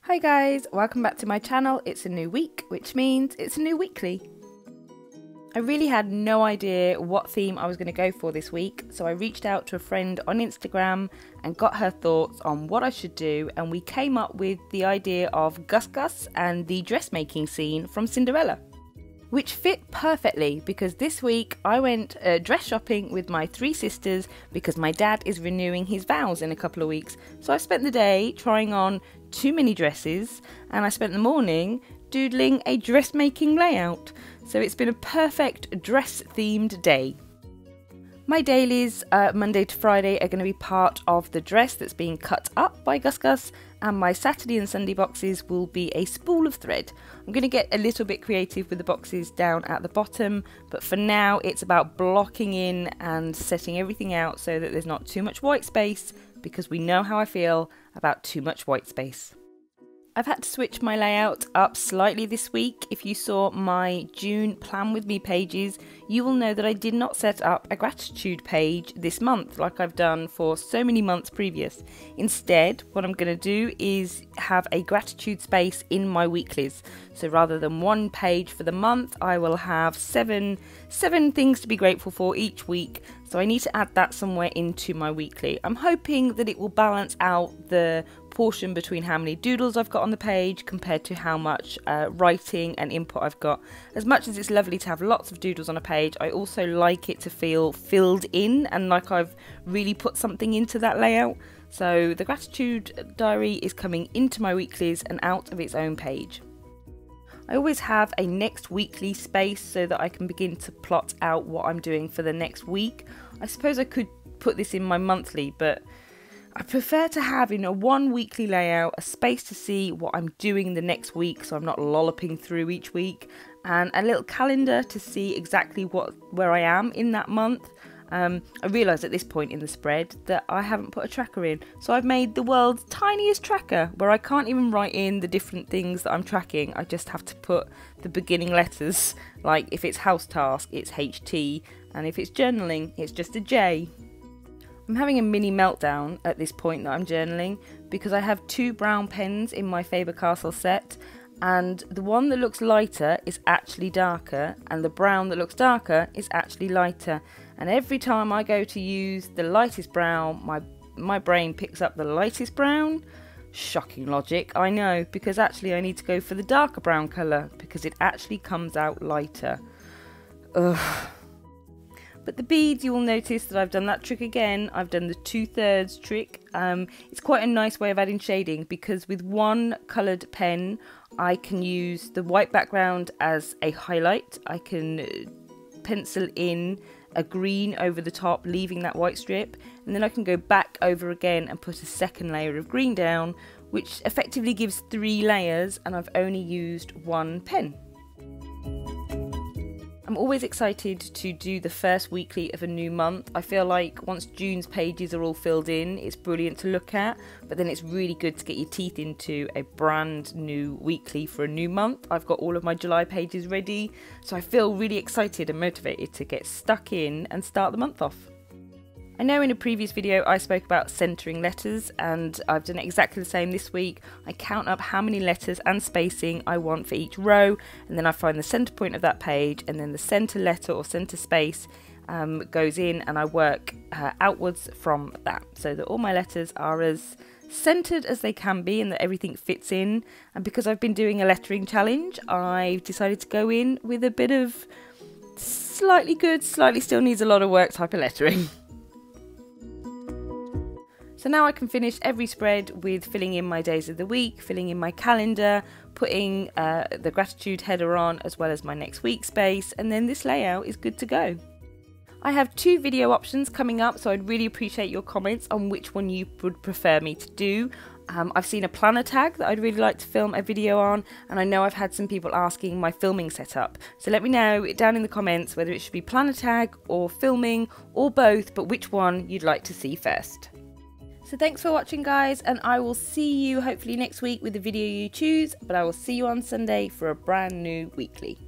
Hi guys, welcome back to my channel. It's a new week, which means it's a new weekly. I really had no idea what theme I was going to go for this week, so I reached out to a friend on Instagram and got her thoughts on what I should do, and we came up with the idea of Gus Gus and the dressmaking scene from Cinderella, which fit perfectly because this week I went dress shopping with my three sisters because my dad is renewing his vows in a couple of weeks. So I spent the day trying on too many dresses, and I spent the morning doodling a dressmaking layout. So it's been a perfect dress themed day. My dailies, Monday to Friday, are going to be part of the dress that's being cut up by Gus Gus, and my Saturday and Sunday boxes will be a spool of thread. I'm going to get a little bit creative with the boxes down at the bottom, but for now it's about blocking in and setting everything out so that there's not too much white space, because we know how I feel about too much white space. I've had to switch my layout up slightly this week. If you saw my June plan with me pages, you will know that I did not set up a gratitude page this month like I've done for so many months previous. Instead, what I'm going to do is have a gratitude space in my weeklies. So rather than one page for the month, I will have seven things to be grateful for each week. So I need to add that somewhere into my weekly. I'm hoping that it will balance out the portion between how many doodles I've got on the page compared to how much writing and input I've got. As much as it's lovely to have lots of doodles on a page, I also like it to feel filled in and like I've really put something into that layout. So the gratitude diary is coming into my weeklies and out of its own page. I always have a next weekly space so that I can begin to plot out what I'm doing for the next week. I suppose I could put this in my monthly, but I prefer to have in a one weekly layout a space to see what I'm doing the next week so I'm not lolloping through each week, and a little calendar to see exactly where I am in that month. I realise at this point in the spread that I haven't put a tracker in, so I've made the world's tiniest tracker where I can't even write in the different things that I'm tracking. I just have to put the beginning letters, like if it's house task it's HT, and if it's journaling it's just a J. I'm having a mini meltdown at this point that I'm journaling because I have two brown pens in my Faber Castell set, and the one that looks lighter is actually darker and the brown that looks darker is actually lighter, and every time I go to use the lightest brown my brain picks up the lightest brown. Shocking logic, I know, because actually I need to go for the darker brown colour because it actually comes out lighter. Ugh. But the beads, you will notice that I've done that trick again. I've done the 2/3 trick. It's quite a nice way of adding shading because with one coloured pen I can use the white background as a highlight. I can pencil in a green over the top, leaving that white strip, and then I can go back over again and put a second layer of green down, which effectively gives 3 layers, and I've only used one pen. I'm always excited to do the first weekly of a new month. I feel like once June's pages are all filled in, it's brilliant to look at, but then it's really good to get your teeth into a brand new weekly for a new month. I've got all of my July pages ready, so I feel really excited and motivated to get stuck in and start the month off. I know in a previous video I spoke about centering letters, and I've done exactly the same this week. I count up how many letters and spacing I want for each row, and then I find the center point of that page, and then the center letter or center space goes in, and I work outwards from that so that all my letters are as centered as they can be and that everything fits in. And because I've been doing a lettering challenge, I've decided to go in with a bit of slightly good, slightly still needs a lot of work type of lettering. So now I can finish every spread with filling in my days of the week, filling in my calendar, putting the gratitude header on as well as my next week space, and then this layout is good to go. I have 2 video options coming up, so I'd really appreciate your comments on which one you would prefer me to do. I've seen a planner tag that I'd really like to film a video on, and I know I've had some people asking my filming setup. So let me know down in the comments whether it should be planner tag or filming or both, but which one you'd like to see first. So thanks for watching guys, and I will see you hopefully next week with the video you choose, but I will see you on Sunday for a brand new weekly.